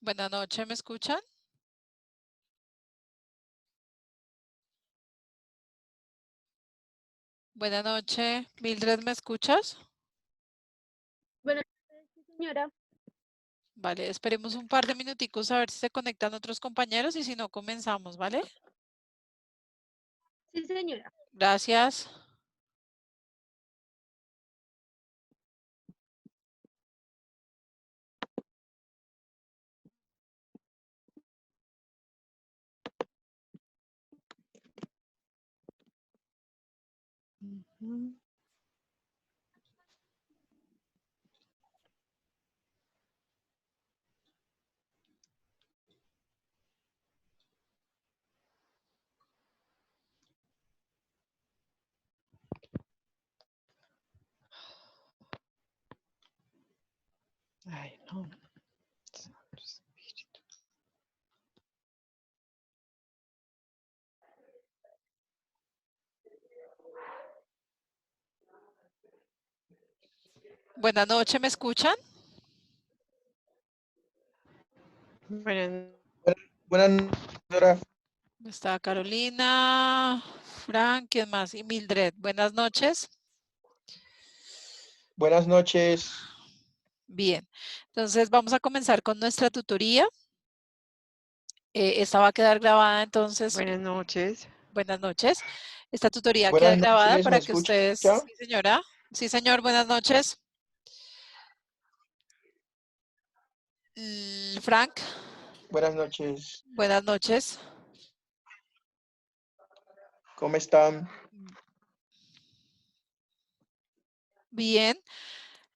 Buenas noches, ¿me escuchan? Buenas noches, Mildred, ¿me escuchas? Buenas noches, sí, señora. Vale, esperemos un par de minuticos a ver si se conectan otros compañeros y si no comenzamos, ¿vale? Sí, señora. Gracias. Ujú. Ay, no. Buenas noches, ¿me escuchan? Buenas, Buenas, señora. Está Carolina, Frank, ¿quién más? Y Mildred. Buenas noches. Buenas noches. Bien, entonces vamos a comenzar con nuestra tutoría. Esta va a quedar grabada, entonces, buenas noches. buenas noches. Esta tutoría queda Buenas grabada noches, ¿me para que escucha? ustedes, sí señora, sí señor, buenas noches. Frank, Buenas noches. buenas noches. ¿Cómo están? Bien,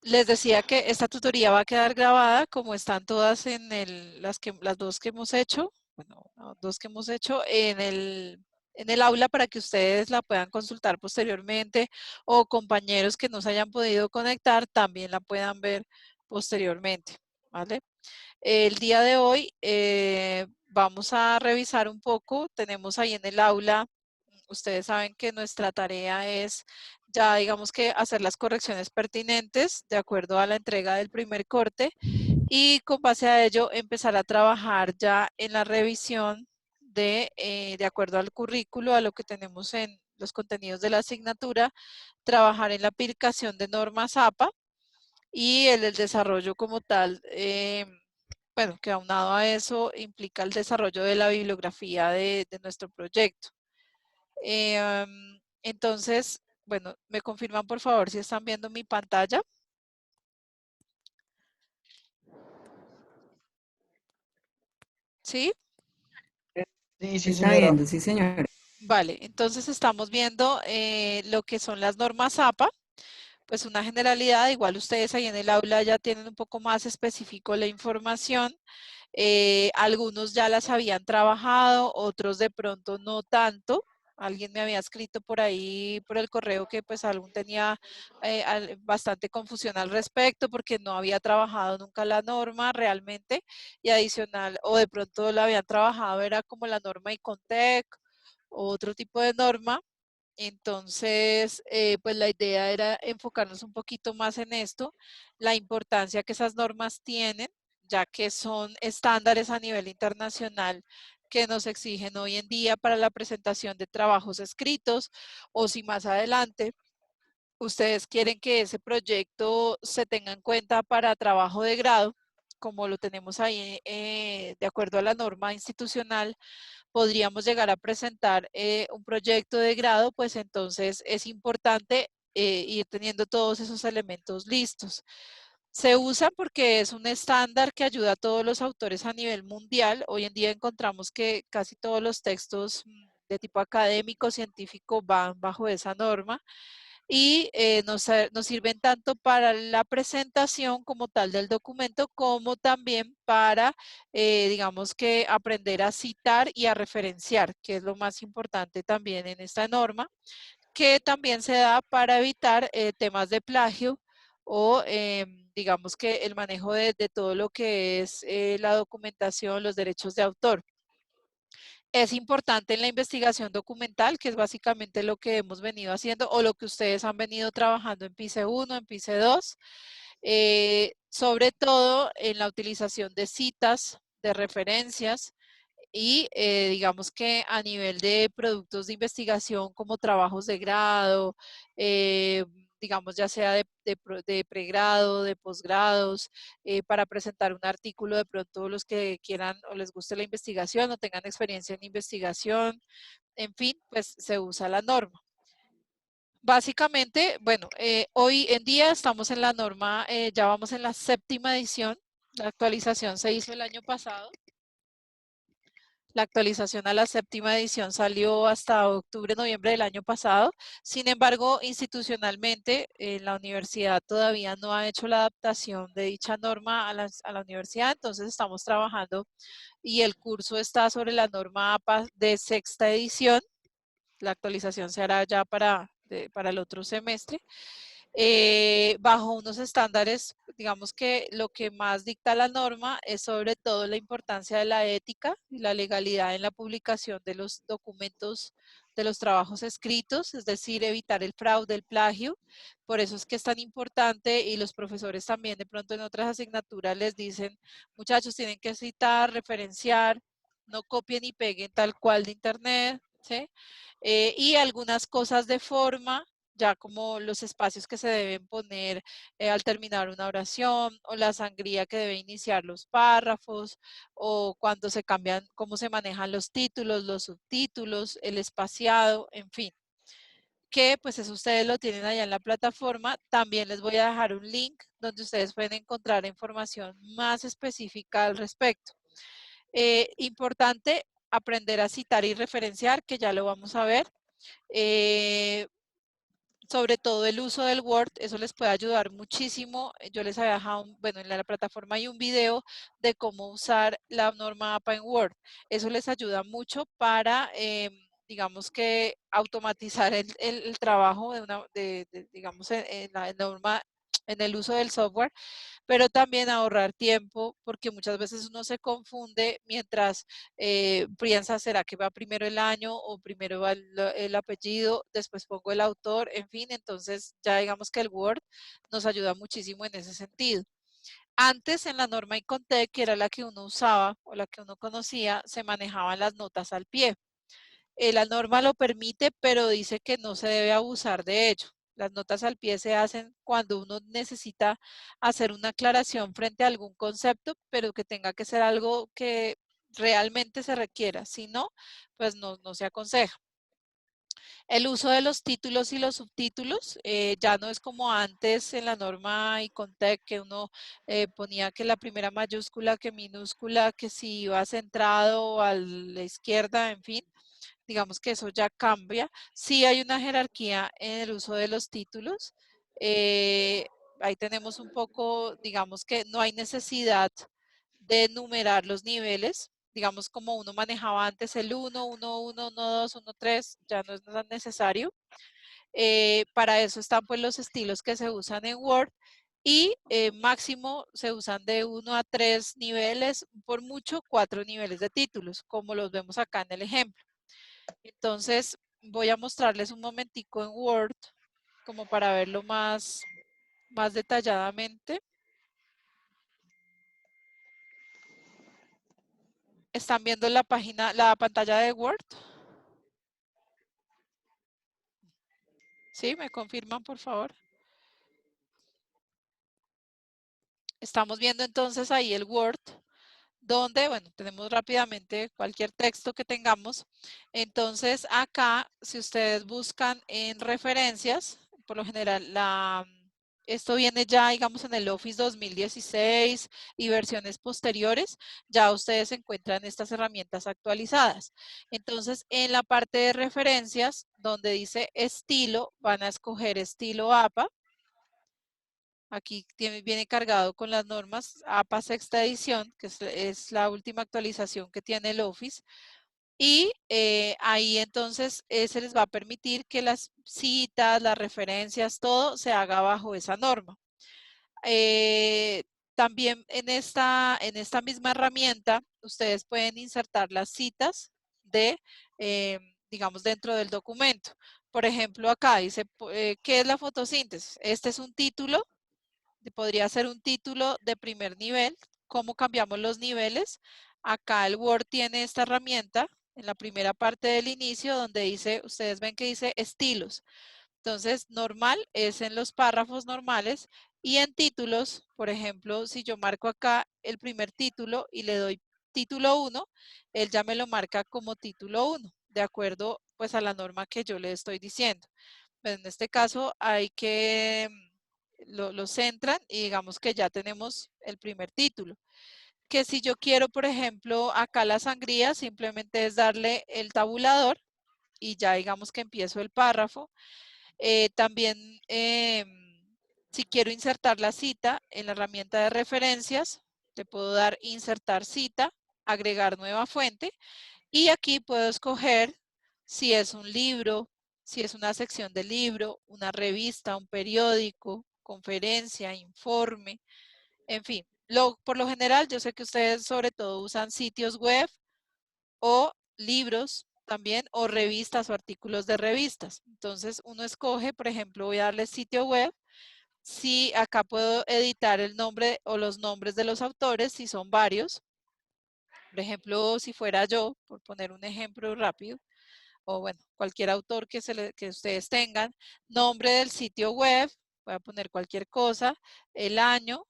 les decía que esta tutoría va a quedar grabada como están todas en las dos que hemos hecho, bueno, dos que hemos hecho en el aula para que ustedes la puedan consultar posteriormente o compañeros que no se hayan podido conectar también la puedan ver posteriormente, ¿vale? El día de hoy vamos a revisar un poco, tenemos ahí en el aula, ustedes saben que nuestra tarea es ya digamos que hacer las correcciones pertinentes de acuerdo a la entrega del primer corte y con base a ello empezar a trabajar ya en la revisión de acuerdo al currículo, a lo que tenemos en los contenidos de la asignatura, trabajar en la aplicación de normas APA y el desarrollo como tal, bueno, que aunado a eso implica el desarrollo de la bibliografía de nuestro proyecto. Entonces, bueno, me confirman por favor si están viendo mi pantalla. ¿Sí? Sí, Se sí, está señora. viendo, sí, señora. Vale, entonces estamos viendo lo que son las normas APA. Pues una generalidad, igual ustedes ahí en el aula ya tienen un poco más específico la información. Algunos ya las habían trabajado, otros de pronto no tanto. Alguien me había escrito por ahí, por el correo, que pues algún tenía bastante confusión al respecto porque no había trabajado nunca la norma realmente y adicional, o de pronto la habían trabajado, era como la norma ICONTEC o otro tipo de norma. Entonces, pues la idea era enfocarnos un poquito más en esto, la importancia que esas normas tienen, ya que son estándares a nivel internacional que nos exigen hoy en día para la presentación de trabajos escritos, o si más adelante ustedes quieren que ese proyecto se tenga en cuenta para trabajo de grado, como lo tenemos ahí de acuerdo a la norma institucional, podríamos llegar a presentar un proyecto de grado, pues entonces es importante ir teniendo todos esos elementos listos. Se usa porque es un estándar que ayuda a todos los autores a nivel mundial. Hoy en día encontramos que casi todos los textos de tipo académico, científico, van bajo esa norma y nos sirven tanto para la presentación como tal del documento, como también para, digamos que, aprender a citar y a referenciar, que es lo más importante también en esta norma, que también se da para evitar temas de plagio o digamos que el manejo de todo lo que es la documentación, los derechos de autor. Es importante en la investigación documental, que es básicamente lo que hemos venido haciendo o lo que ustedes han venido trabajando en PICE 1, en PICE 2, sobre todo en la utilización de citas de referencias y digamos que a nivel de productos de investigación como trabajos de grado, digamos ya sea de pregrado, de posgrados, para presentar un artículo de pronto los que quieran o les guste la investigación o tengan experiencia en investigación, en fin, pues se usa la norma. Básicamente, bueno, hoy en día estamos en la norma, ya vamos en la 7ª edición, la actualización se hizo el año pasado. La actualización a la 7ª edición salió hasta octubre, noviembre del año pasado. Sin embargo, institucionalmente, la universidad todavía no ha hecho la adaptación de dicha norma a la universidad, entonces estamos trabajando y el curso está sobre la norma APA de 6ª edición. La actualización se hará ya para el otro semestre. Bajo unos estándares, digamos que lo que más dicta la norma es sobre todo la importancia de la ética y la legalidad en la publicación de los documentos de los trabajos escritos, es decir, evitar el fraude, el plagio. Por eso es que es tan importante y los profesores también de pronto en otras asignaturas les dicen, muchachos, tienen que citar, referenciar, no copien y peguen tal cual de internet, ¿sí? Y algunas cosas de forma, ya como los espacios que se deben poner al terminar una oración o la sangría que debe iniciar los párrafos o cuando se cambian, cómo se manejan los títulos, los subtítulos, el espaciado, en fin. Que pues eso ustedes lo tienen allá en la plataforma. También les voy a dejar un link donde ustedes pueden encontrar información más específica al respecto. Importante aprender a citar y referenciar, que ya lo vamos a ver. Sobre todo el uso del Word, eso les puede ayudar muchísimo. Yo les había dejado, bueno, en la plataforma hay un video de cómo usar la norma APA en Word. Eso les ayuda mucho para, digamos que, automatizar el trabajo digamos, en la norma, en el uso del software, pero también ahorrar tiempo, porque muchas veces uno se confunde mientras piensa, ¿será que va primero el año o primero va el apellido, después pongo el autor? En fin, entonces ya digamos que el Word nos ayuda muchísimo en ese sentido. Antes en la norma Icontec, que era la que uno usaba o la que uno conocía, se manejaban las notas al pie. La norma lo permite, pero dice que no se debe abusar de ello. Las notas al pie se hacen cuando uno necesita hacer una aclaración frente a algún concepto, pero que tenga que ser algo que realmente se requiera. Si no, pues no se aconseja. El uso de los títulos y los subtítulos ya no es como antes en la norma Icontec, que uno ponía que la primera mayúscula, que minúscula, que si iba centrado o a la izquierda, en fin. Digamos que eso ya cambia. Sí hay una jerarquía en el uso de los títulos. Ahí tenemos un poco, digamos que no hay necesidad de enumerar los niveles. Digamos como uno manejaba antes el 1, 1, 1, 1, 2, 1, 3, ya no es tan necesario. Para eso están pues los estilos que se usan en Word y máximo se usan de 1 a 3 niveles, por mucho 4 niveles de títulos, como los vemos acá en el ejemplo. Entonces, voy a mostrarles un momentico en Word, como para verlo más detalladamente. ¿Están viendo la página, la pantalla de Word? ¿Sí? ¿Me confirman, por favor? Estamos viendo entonces ahí el Word, donde, bueno, tenemos rápidamente cualquier texto que tengamos. Entonces, acá, si ustedes buscan en referencias, por lo general, esto viene ya, digamos, en el Office 2016 y versiones posteriores, ya ustedes encuentran estas herramientas actualizadas. Entonces, en la parte de referencias, donde dice estilo, van a escoger estilo APA. Aquí viene cargado con las normas APA 6ª edición, que es la última actualización que tiene el Office. Y ahí entonces se les va a permitir que las citas, las referencias, todo se haga bajo esa norma. También en esta misma herramienta, ustedes pueden insertar las citas digamos, dentro del documento. Por ejemplo, acá dice, ¿qué es la fotosíntesis? Este es un título. Podría ser un título de primer nivel, cómo cambiamos los niveles. acá el Word tiene esta herramienta en la primera parte del inicio donde dice, ustedes ven que dice estilos. Entonces, normal es en los párrafos normales y en títulos, por ejemplo, si yo marco acá el primer título y le doy título 1, él ya me lo marca como título 1, de acuerdo pues a la norma que yo le estoy diciendo. Pero en este caso hay que lo centran y digamos que ya tenemos el primer título. Que si yo quiero, por ejemplo, acá la sangría, simplemente es darle el tabulador y ya digamos que empiezo el párrafo. También, si quiero insertar la cita en la herramienta de referencias, le puedo dar insertar cita, agregar nueva fuente y aquí puedo escoger si es un libro, si es una sección de libro, una revista, un periódico, conferencia, informe, en fin. Por lo general, yo sé que ustedes sobre todo usan sitios web o libros también, o revistas o artículos de revistas. Entonces, uno escoge, por ejemplo, voy a darle sitio web. Si acá puedo editar el nombre o los nombres de los autores, si son varios. Por ejemplo, si fuera yo, por poner un ejemplo rápido, o bueno, cualquier autor que ustedes tengan, nombre del sitio web, voy a poner cualquier cosa, el año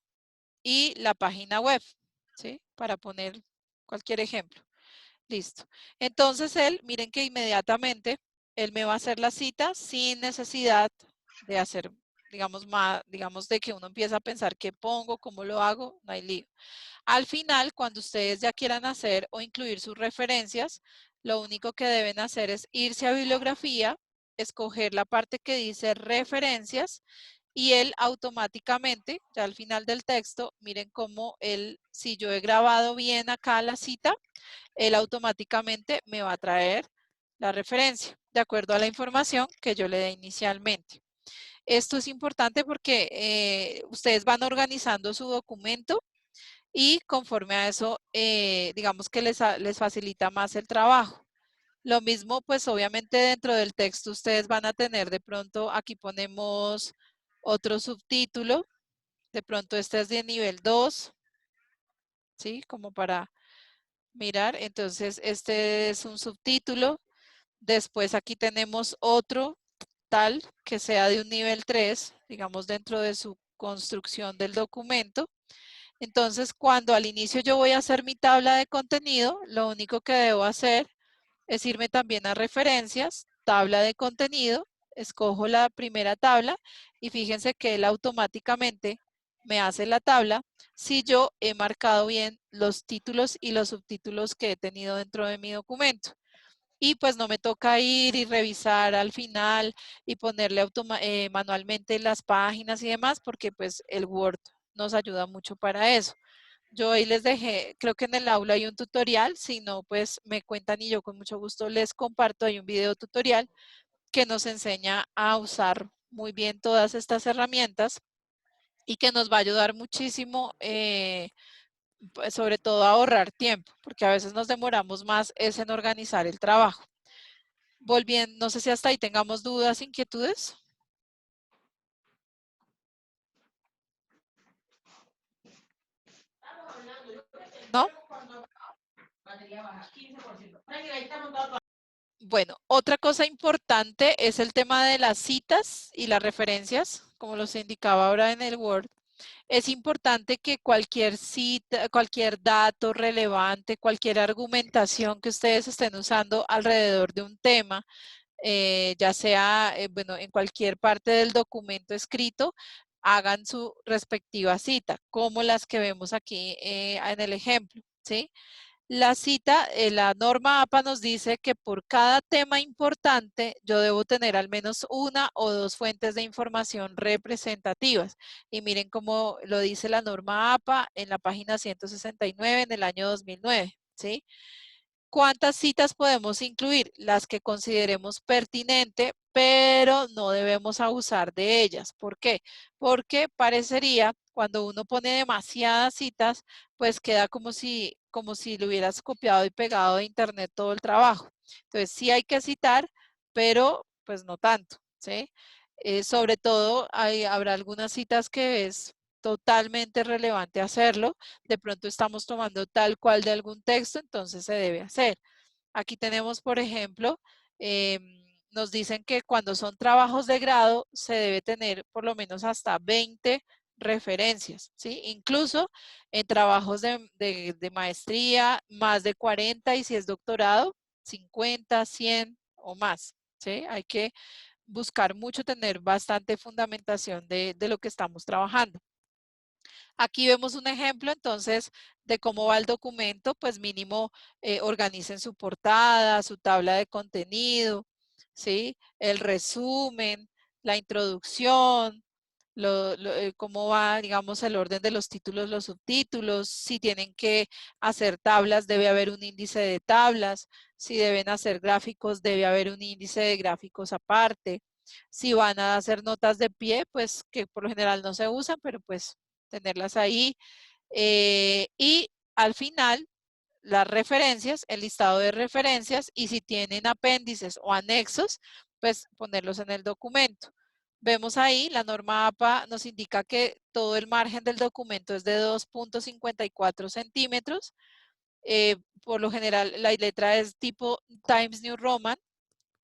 y la página web, ¿sí? Para poner cualquier ejemplo. Listo. Entonces él, miren que inmediatamente él me va a hacer la cita sin necesidad de hacer, digamos, más, digamos, de que uno empieza a pensar qué pongo, cómo lo hago, no hay lío. Al final, cuando ustedes ya quieran hacer o incluir sus referencias, lo único que deben hacer es irse a bibliografía, escoger la parte que dice referencias y él automáticamente, ya al final del texto, miren cómo él, si yo he grabado bien acá la cita, él automáticamente me va a traer la referencia de acuerdo a la información que yo le dé inicialmente. Esto es importante porque ustedes van organizando su documento y conforme a eso, digamos que les facilita más el trabajo. Lo mismo, pues obviamente dentro del texto ustedes van a tener de pronto, aquí ponemos otro subtítulo, de pronto este es de nivel 2, ¿sí? Como para mirar, entonces este es un subtítulo, después aquí tenemos otro tal que sea de un nivel 3, digamos dentro de su construcción del documento. Entonces, cuando al inicio yo voy a hacer mi tabla de contenido, lo único que debo hacer es irme también a referencias, tabla de contenido, escojo la primera tabla y fíjense que él automáticamente me hace la tabla si yo he marcado bien los títulos y los subtítulos que he tenido dentro de mi documento. Y pues no me toca ir y revisar al final y ponerle manualmente las páginas y demás, porque pues el Word nos ayuda mucho para eso. Yo ahí les dejé, creo que en el aula hay un tutorial, si no, pues me cuentan y yo con mucho gusto les comparto, hay un video tutorial que nos enseña a usar muy bien todas estas herramientas y que nos va a ayudar muchísimo, pues, sobre todo a ahorrar tiempo, porque a veces nos demoramos más es en organizar el trabajo. Volviendo, no sé si hasta ahí tengamos dudas, inquietudes. ¿No? Bueno, otra cosa importante es el tema de las citas y las referencias, como los indicaba ahora en el Word. Es importante que cualquier cita, cualquier dato relevante, cualquier argumentación que ustedes estén usando alrededor de un tema, ya sea, bueno, en cualquier parte del documento escrito, hagan su respectiva cita, como las que vemos aquí en el ejemplo, ¿sí? La cita, la norma APA nos dice que por cada tema importante yo debo tener al menos una o dos fuentes de información representativas. Y miren cómo lo dice la norma APA en la página 169 en el año 2009, ¿sí? ¿Cuántas citas podemos incluir? Las que consideremos pertinente, pero no debemos abusar de ellas. ¿Por qué? Porque parecería, cuando uno pone demasiadas citas, pues queda como si le hubieras copiado y pegado de internet todo el trabajo. Entonces, sí hay que citar, pero pues no tanto, ¿sí? Sobre todo, habrá algunas citas que es totalmente relevante hacerlo. De pronto estamos tomando tal cual de algún texto, entonces se debe hacer. Aquí tenemos, por ejemplo, nos dicen que cuando son trabajos de grado se debe tener por lo menos hasta 20 referencias, ¿sí? Incluso en trabajos de maestría, más de 40, y si es doctorado, 50, 100 o más, ¿sí? Hay que buscar mucho tener bastante fundamentación de lo que estamos trabajando. Aquí vemos un ejemplo entonces de cómo va el documento, pues mínimo organicen su portada, su tabla de contenido, ¿sí? El resumen, la introducción, cómo va, digamos, el orden de los títulos, los subtítulos, si tienen que hacer tablas, debe haber un índice de tablas, si deben hacer gráficos, debe haber un índice de gráficos aparte, si van a hacer notas de pie, pues que por lo general no se usan, pero pues tenerlas ahí. Y al final, las referencias, el listado de referencias, y si tienen apéndices o anexos, pues ponerlos en el documento. Vemos ahí, la norma APA nos indica que todo el margen del documento es de 2.54 centímetros. Por lo general, la letra es tipo Times New Roman,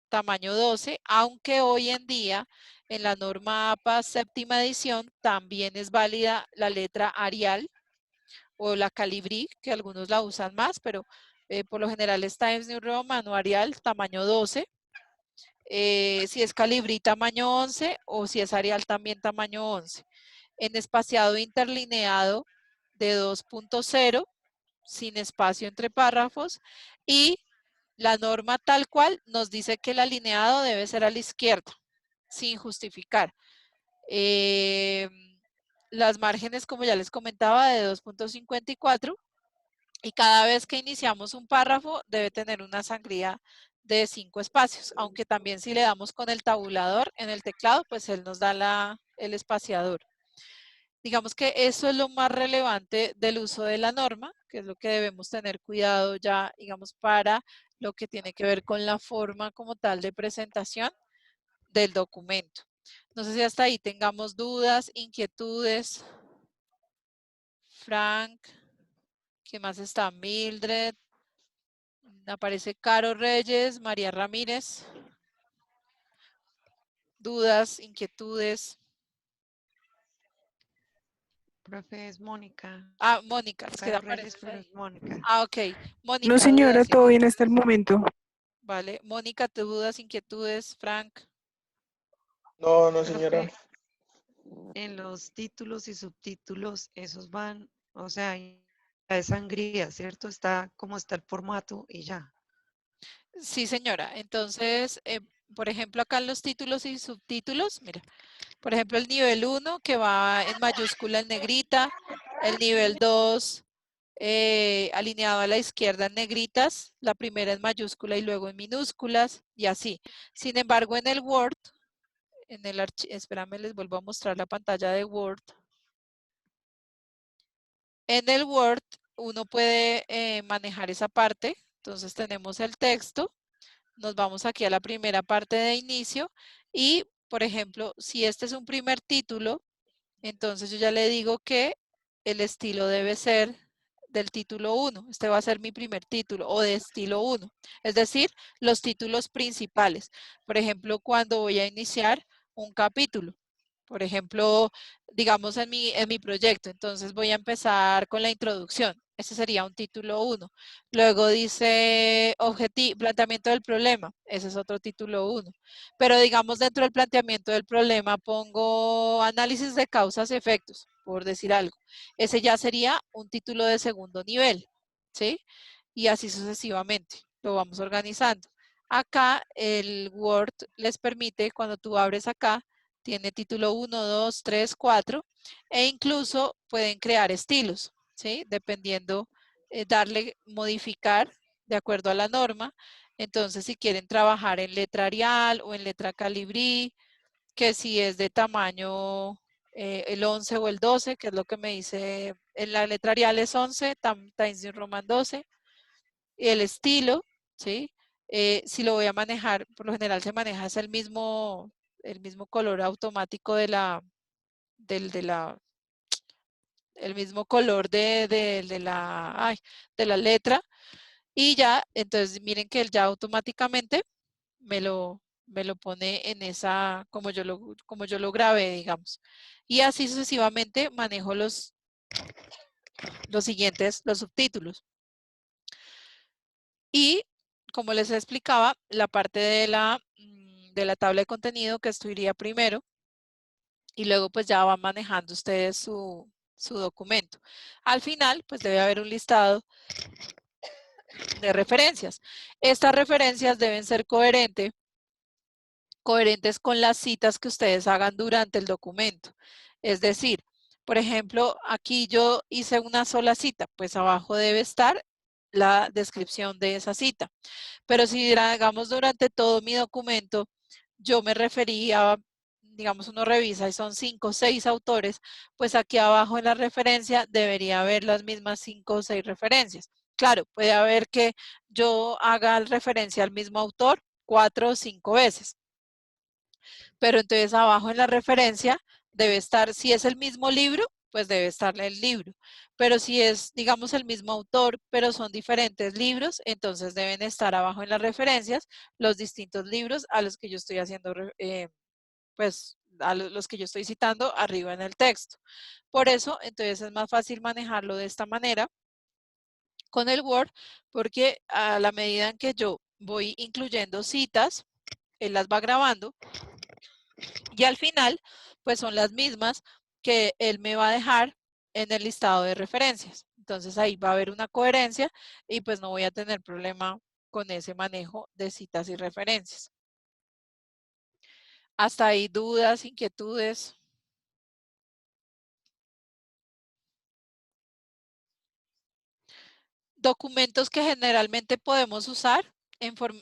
tamaño 12, aunque hoy en día en la norma APA séptima edición también es válida la letra Arial o la Calibri, que algunos la usan más, pero por lo general es Times New Roman o Arial, tamaño 12. Si es Calibri, tamaño 11, o si es Arial, también tamaño 11. En espaciado interlineado de 2.0, sin espacio entre párrafos, y la norma tal cual nos dice que el alineado debe ser a la izquierda, sin justificar. Las márgenes, como ya les comentaba, de 2.54, y cada vez que iniciamos un párrafo debe tener una sangría de 5 espacios, aunque también si le damos con el tabulador en el teclado, pues él nos da el espaciador. Digamos que eso es lo más relevante del uso de la norma, que es lo que debemos tener cuidado ya, digamos, para lo que tiene que ver con la forma como tal de presentación del documento. No sé si hasta ahí tengamos dudas, inquietudes. Frank, ¿qué más está? Mildred, aparece Caro Reyes, María Ramírez. Dudas, inquietudes. Profe, es Mónica. Ah, Mónica, es que Caro Reyes, aparece pero ahí. es Mónica. Ah, ok. No, Mónica, señora, dudas, todo bien inquietudes. hasta el momento. Vale. Mónica, dudas, inquietudes. Frank. No, no, señora. Profe, en los títulos y subtítulos, esos van, o sea, es sangría, ¿cierto? Está como está el formato y ya. Sí, señora. Entonces, por ejemplo, acá en los títulos y subtítulos, mira, por ejemplo, el nivel 1 que va en mayúscula en negrita, el nivel 2 alineado a la izquierda en negritas, la primera en mayúscula y luego en minúsculas, y así. Sin embargo, en el Word, en el archivo, espérame, les vuelvo a mostrar la pantalla de Word. En el Word uno puede manejar esa parte, entonces tenemos el texto, nos vamos aquí a la primera parte de inicio y, por ejemplo, si este es un primer título, entonces yo ya le digo que el estilo debe ser del título 1. Este va a ser mi primer título o de estilo 1. Es decir, los títulos principales. Por ejemplo, cuando voy a iniciar un capítulo. Por ejemplo, digamos en mi proyecto. Entonces voy a empezar con la introducción. Ese sería un título 1. Luego dice planteamiento del problema. Ese es otro título 1. Pero digamos dentro del planteamiento del problema pongo análisis de causas y efectos, por decir algo. Ese ya sería un título de segundo nivel, ¿sí? Y así sucesivamente. Lo vamos organizando. Acá el Word les permite, cuando tú abres acá, tiene título 1, 2, 3, 4, e incluso pueden crear estilos, ¿sí? Dependiendo, darle modificar de acuerdo a la norma. Entonces, si quieren trabajar en letra Arial o en letra Calibri, que si es de tamaño el 11 o el 12, que es lo que me dice, en la letra Arial es 11, Times New Roman 12, y el estilo, ¿sí? Si lo voy a manejar, por lo general se maneja es el mismo color automático de la el mismo color de la letra. Y ya, entonces miren que él ya automáticamente me lo pone en esa, como yo lo grabé, digamos. Y así sucesivamente manejo los siguientes, los subtítulos. Y como les explicaba, la parte de la tabla de contenido, que esto iría primero, y luego pues ya van manejando ustedes su documento. Al final, pues debe haber un listado de referencias. Estas referencias deben ser coherentes con las citas que ustedes hagan durante el documento. Es decir, por ejemplo, aquí yo hice una sola cita, pues abajo debe estar la descripción de esa cita. Pero si, digamos, durante todo mi documento, yo me referí a, digamos, uno revisa y son 5 o 6 autores, pues aquí abajo en la referencia debería haber las mismas 5 o 6 referencias. Claro, puede haber que yo haga referencia al mismo autor 4 o 5 veces. Pero entonces abajo en la referencia debe estar, si es el mismo libro, pues debe estar el libro. Pero si es, digamos, el mismo autor, pero son diferentes libros, entonces deben estar abajo en las referencias los distintos libros a los que yo estoy haciendo, pues, a los que yo estoy citando arriba en el texto. Por eso, entonces es más fácil manejarlo de esta manera con el Word, porque a la medida en que yo voy incluyendo citas, él las va grabando y al final, pues son las mismas que él me va a dejar en el listado de referencias. Entonces ahí va a haber una coherencia y pues no voy a tener problema con ese manejo de citas y referencias. Hasta ahí dudas, inquietudes. Documentos que generalmente podemos usar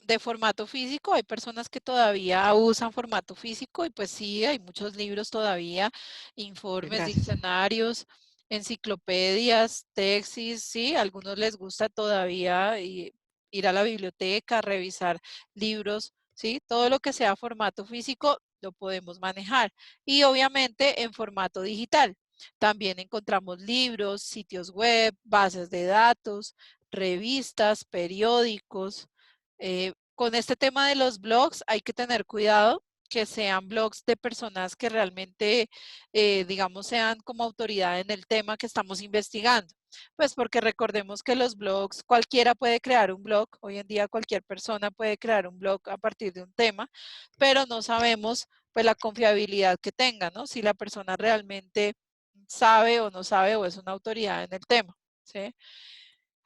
de formato físico. Hay personas que todavía usan formato físico y pues sí, hay muchos libros todavía, informes, Gracias. diccionarios, enciclopedias, tesis, sí, a algunos les gusta todavía ir a la biblioteca, revisar libros, sí, todo lo que sea formato físico lo podemos manejar y obviamente en formato digital. También encontramos libros, sitios web, bases de datos, revistas, periódicos. Con este tema de los blogs hay que tener cuidado que sean blogs de personas que realmente, digamos, sean como autoridad en el tema que estamos investigando. Pues porque recordemos que los blogs, cualquiera puede crear un blog, hoy en día cualquier persona puede crear un blog a partir de un tema, pero no sabemos pues la confiabilidad que tenga, ¿no? Si la persona realmente sabe o no sabe o es una autoridad en el tema, ¿sí?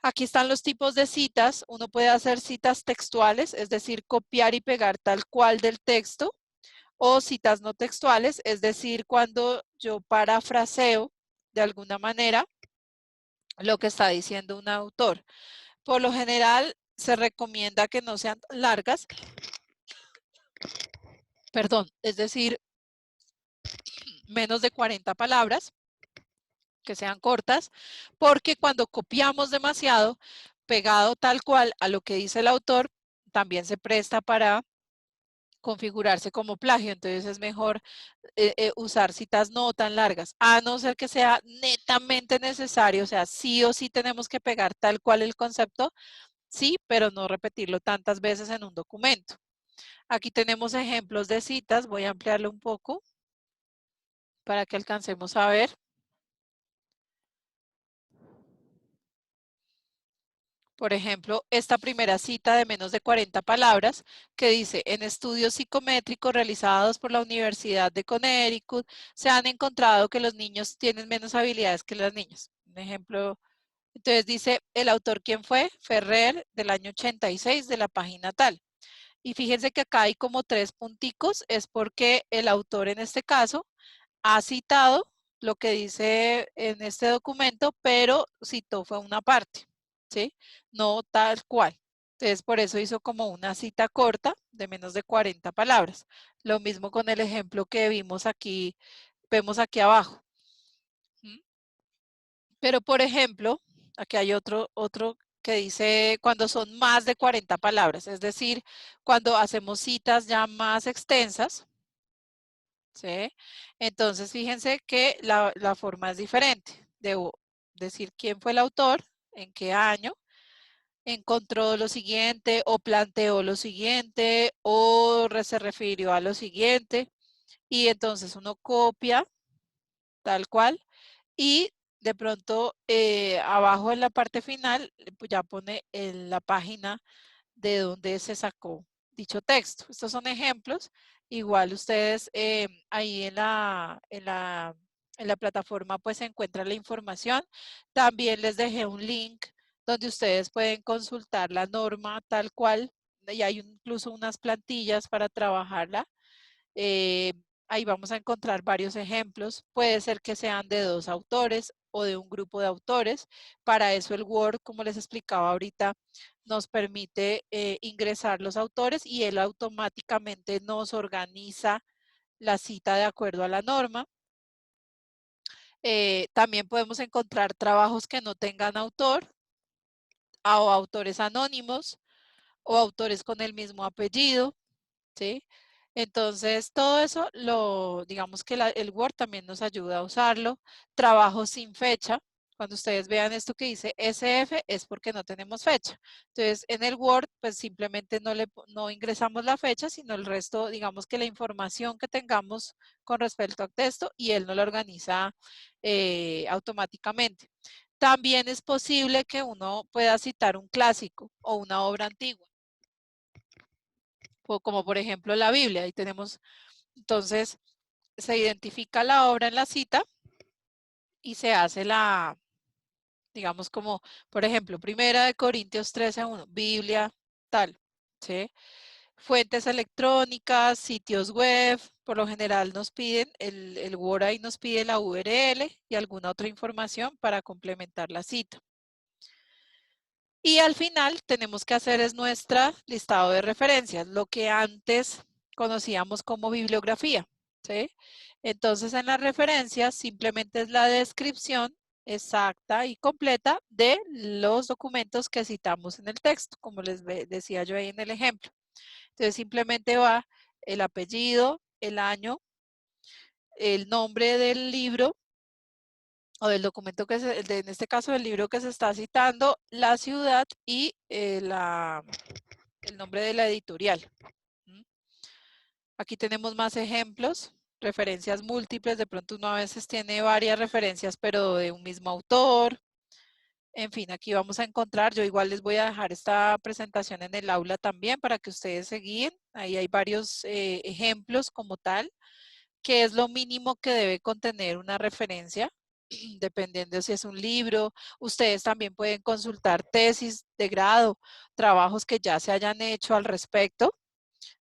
Aquí están los tipos de citas. Uno puede hacer citas textuales, es decir, copiar y pegar tal cual del texto, o citas no textuales, es decir, cuando yo parafraseo de alguna manera lo que está diciendo un autor. Por lo general, se recomienda que no sean largas, perdón, es decir, menos de 40 palabras, que sean cortas, porque cuando copiamos demasiado, pegado tal cual a lo que dice el autor, también se presta para configurarse como plagio, entonces es mejor usar citas no tan largas, a no ser que sea netamente necesario, o sea, sí o sí tenemos que pegar tal cual el concepto, sí, pero no repetirlo tantas veces en un documento. Aquí tenemos ejemplos de citas, voy a ampliarlo un poco para que alcancemos a ver. Por ejemplo, esta primera cita de menos de 40 palabras que dice, en estudios psicométricos realizados por la Universidad de Connecticut, se han encontrado que los niños tienen menos habilidades que las niñas. Un ejemplo, entonces dice, el autor, ¿quién fue? Ferrer, del año 86, de la página tal. Y fíjense que acá hay como 3 punticos, es porque el autor en este caso ha citado lo que dice en este documento, pero citó fue una parte, ¿sí? No tal cual. Entonces, por eso hizo como una cita corta de menos de 40 palabras. Lo mismo con el ejemplo que vemos aquí abajo. ¿Mm? Pero, por ejemplo, aquí hay otro que dice cuando son más de 40 palabras, es decir, cuando hacemos citas ya más extensas, ¿sí? Entonces, fíjense que la forma es diferente. debo decir quién fue el autor, en qué año, encontró lo siguiente o planteó lo siguiente o se refirió a lo siguiente. Y entonces uno copia tal cual y de pronto abajo en la parte final pues ya pone en la página de donde se sacó dicho texto. Estos son ejemplos. Igual ustedes ahí en la plataforma pues se encuentra la información. También les dejé un link donde ustedes pueden consultar la norma tal cual y hay incluso unas plantillas para trabajarla. Ahí vamos a encontrar varios ejemplos. Puede ser que sean de 2 autores o de un grupo de autores. Para eso el Word, como les explicaba ahorita, nos permite ingresar los autores y él automáticamente nos organiza la cita de acuerdo a la norma. También podemos encontrar trabajos que no tengan autor o autores anónimos o autores con el mismo apellido, ¿sí? Entonces, todo eso, digamos que el Word también nos ayuda a usarlo. Trabajo sin fecha. Cuando ustedes vean esto que dice SF es porque no tenemos fecha. Entonces, en el Word, pues simplemente no ingresamos la fecha, sino el resto, digamos que la información que tengamos con respecto al texto y él nos la organiza automáticamente. También es posible que uno pueda citar un clásico o una obra antigua, como por ejemplo la Biblia. Ahí tenemos, entonces, se identifica la obra en la cita y se hace digamos como, por ejemplo, 1 Corintios 13:1, Biblia, tal, ¿sí? Fuentes electrónicas, sitios web, por lo general nos piden, el Word ahí nos pide la URL y alguna otra información para complementar la cita. Y al final tenemos que hacer es nuestra listado de referencias, lo que antes conocíamos como bibliografía, ¿sí? Entonces en las referencias simplemente es la descripción exacta y completa de los documentos que citamos en el texto, como les decía yo ahí en el ejemplo. Entonces simplemente va el apellido, el año, el nombre del libro o del documento que en este caso del libro que se está citando, la ciudad y el nombre de la editorial. Aquí tenemos más ejemplos, referencias múltiples, de pronto uno a veces tiene varias referencias pero de un mismo autor. En fin, aquí vamos a encontrar, yo igual les voy a dejar esta presentación en el aula también para que ustedes se guíen. Ahí hay varios ejemplos como tal, que es lo mínimo que debe contener una referencia, dependiendo si es un libro. Ustedes también pueden consultar tesis de grado, trabajos que ya se hayan hecho al respecto.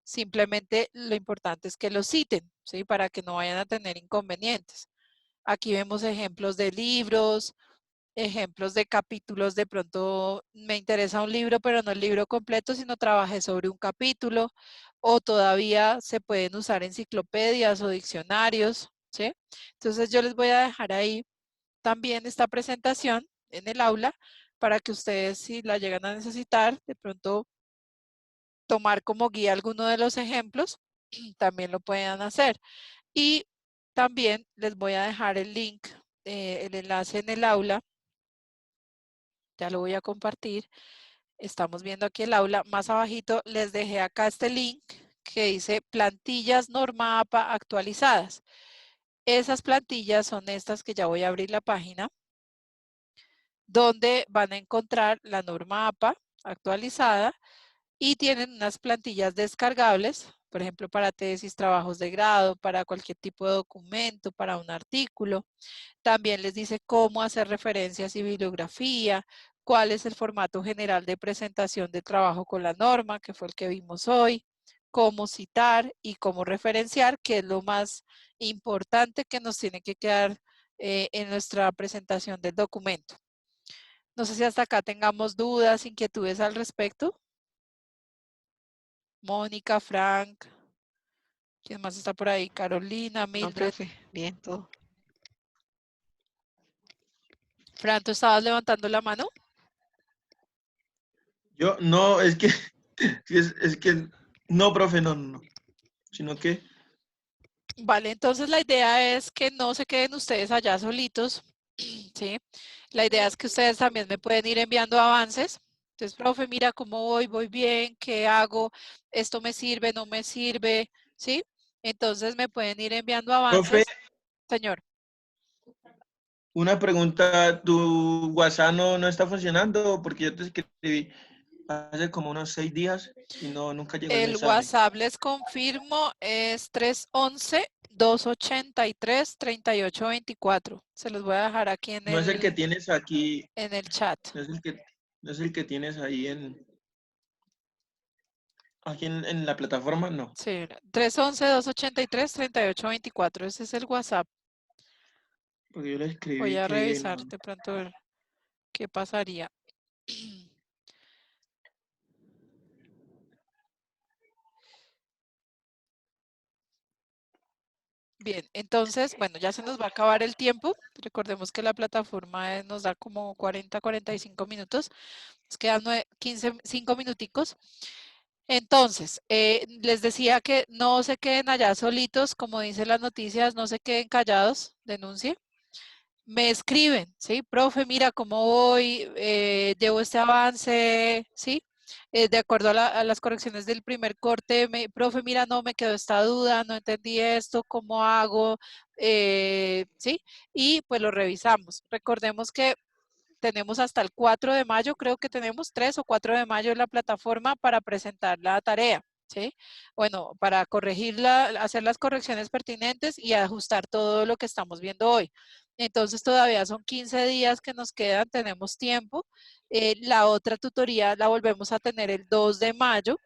Simplemente lo importante es que los citen, ¿sí? Para que no vayan a tener inconvenientes. Aquí vemos ejemplos de libros, ejemplos de capítulos. De pronto me interesa un libro, pero no el libro completo, sino trabajé sobre un capítulo. O todavía se pueden usar enciclopedias o diccionarios, ¿sí? Entonces yo les voy a dejar ahí también esta presentación en el aula para que ustedes, si la llegan a necesitar, de pronto tomar como guía alguno de los ejemplos, también lo puedan hacer. Y también les voy a dejar el link, el enlace en el aula. Ya lo voy a compartir. Estamos viendo aquí el aula. Más abajito les dejé acá este link que dice plantillas norma APA actualizadas. Esas plantillas son estas que ya voy a abrir la página, donde van a encontrar la norma APA actualizada y tienen unas plantillas descargables, por ejemplo, para tesis, trabajos de grado, para cualquier tipo de documento, para un artículo. También les dice cómo hacer referencias y bibliografía, cuál es el formato general de presentación de trabajo con la norma, que fue el que vimos hoy, cómo citar y cómo referenciar, que es lo más importante que nos tiene que quedar en nuestra presentación del documento. No sé si hasta acá tengamos dudas, inquietudes al respecto. Mónica, Frank, ¿quién más está por ahí? Carolina, No, Mildred. profe, bien, todo. Fran, ¿tú estabas levantando la mano? Yo, no, es que, es que, no, profe, no, sino que, Vale, entonces la idea es que no se queden ustedes allá solitos, ¿sí? La idea es que ustedes también me pueden ir enviando avances. Entonces, profe, mira cómo voy bien, ¿qué hago? ¿Esto me sirve, no me sirve? ¿Sí? Entonces me pueden ir enviando Profe, avances. Señor. una pregunta, ¿tu WhatsApp no está funcionando? Porque yo te escribí hace como unos 6 días y nunca llegó el El mensaje. WhatsApp, les confirmo, es 311-283-3824. Se los voy a dejar aquí No es el que tienes aquí, en el chat. no es el que tienes ahí aquí en la plataforma, no. Sí, 311-283-3824. Ese es el WhatsApp. Porque yo le Voy escribí a que revisar no. de pronto ver qué pasaría. Bien, entonces, bueno, ya se nos va a acabar el tiempo. Recordemos que la plataforma nos da como 40-45 minutos. Nos quedan 5 minuticos. Entonces, les decía que no se queden allá solitos, como dicen las noticias, no se queden callados, denuncie. Me escriben, ¿sí? Profe, mira cómo voy, llevo este avance, ¿sí? De acuerdo a las correcciones del primer corte, profe, mira, no me quedó esta duda, no entendí esto, ¿cómo hago? ¿Sí? Y pues lo revisamos. Recordemos que tenemos hasta el 4 de mayo, creo que tenemos 3 o 4 de mayo en la plataforma para presentar la tarea, ¿sí? Bueno, para corregirla, hacer las correcciones pertinentes y ajustar todo lo que estamos viendo hoy. Entonces todavía son 15 días que nos quedan, tenemos tiempo. La otra tutoría la volvemos a tener el 2 de mayo.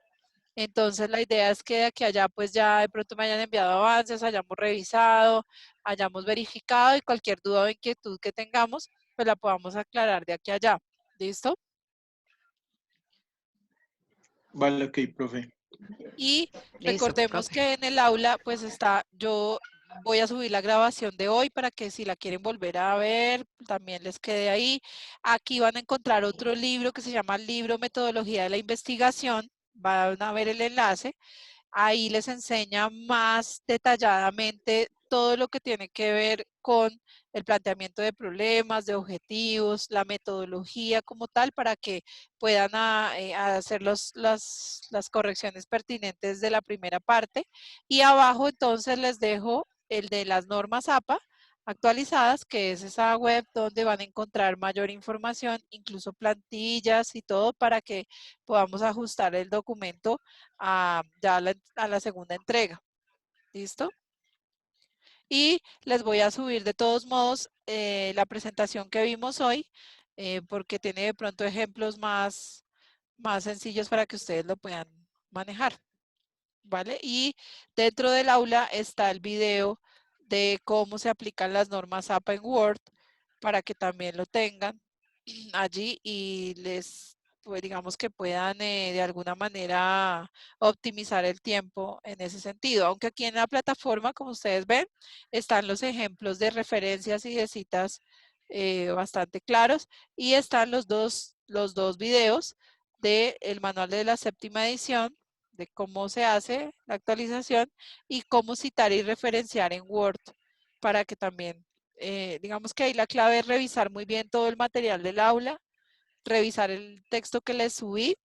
Entonces la idea es que de aquí a allá pues ya de pronto me hayan enviado avances, hayamos revisado, hayamos verificado y cualquier duda o inquietud que tengamos, pues la podamos aclarar de aquí a allá. ¿Listo? Vale, ok, profe. Y Listo, recordemos profe. que en el aula pues yo voy a subir la grabación de hoy para que si la quieren volver a ver, también les quede ahí. Aquí van a encontrar otro libro que se llama Libro Metodología de la Investigación. Van a ver el enlace. Ahí les enseña más detalladamente todo lo que tiene que ver con el planteamiento de problemas, de objetivos, la metodología como tal, para que puedan hacer las correcciones pertinentes de la primera parte. Y abajo entonces les dejo el de las normas APA actualizadas, que es esa web donde van a encontrar mayor información, incluso plantillas y todo para que podamos ajustar el documento ya a la segunda entrega. ¿Listo? Y les voy a subir de todos modos la presentación que vimos hoy, porque tiene de pronto ejemplos más sencillos para que ustedes lo puedan manejar. ¿Vale? Y dentro del aula está el video de cómo se aplican las normas APA en Word para que también lo tengan allí y pues digamos que puedan de alguna manera optimizar el tiempo en ese sentido. Aunque aquí en la plataforma, como ustedes ven, están los ejemplos de referencias y de citas bastante claros y están los dos videos del manual de la séptima edición de cómo se hace la actualización y cómo citar y referenciar en Word para que también, digamos que ahí la clave es revisar muy bien todo el material del aula, revisar el texto que les subí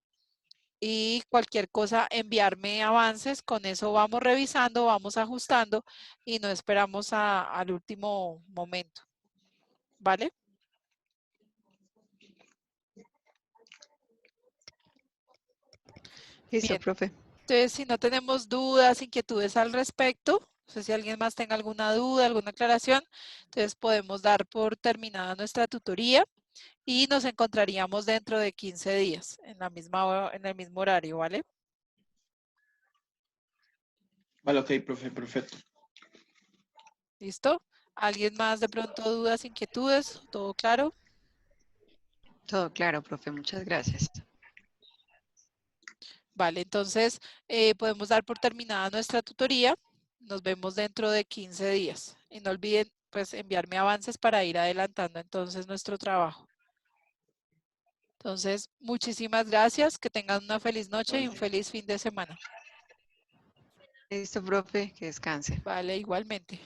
y cualquier cosa enviarme avances, con eso vamos revisando, vamos ajustando y no esperamos al último momento, ¿vale? Listo, Bien, profe. entonces si no tenemos dudas, inquietudes al respecto, no sé si alguien más tenga alguna duda, alguna aclaración, entonces podemos dar por terminada nuestra tutoría y nos encontraríamos dentro de 15 días en en el mismo horario, ¿vale? Vale, ok, profe, perfecto. ¿Listo? ¿Alguien más de pronto dudas, inquietudes? ¿Todo claro? Todo claro, profe. Muchas gracias. Vale, entonces podemos dar por terminada nuestra tutoría. Nos vemos dentro de 15 días. Y no olviden pues enviarme avances para ir adelantando entonces nuestro trabajo. Entonces, muchísimas gracias. Que tengan una feliz noche y un Vale. feliz fin de semana. Listo, profe. Que descanse. Vale, igualmente.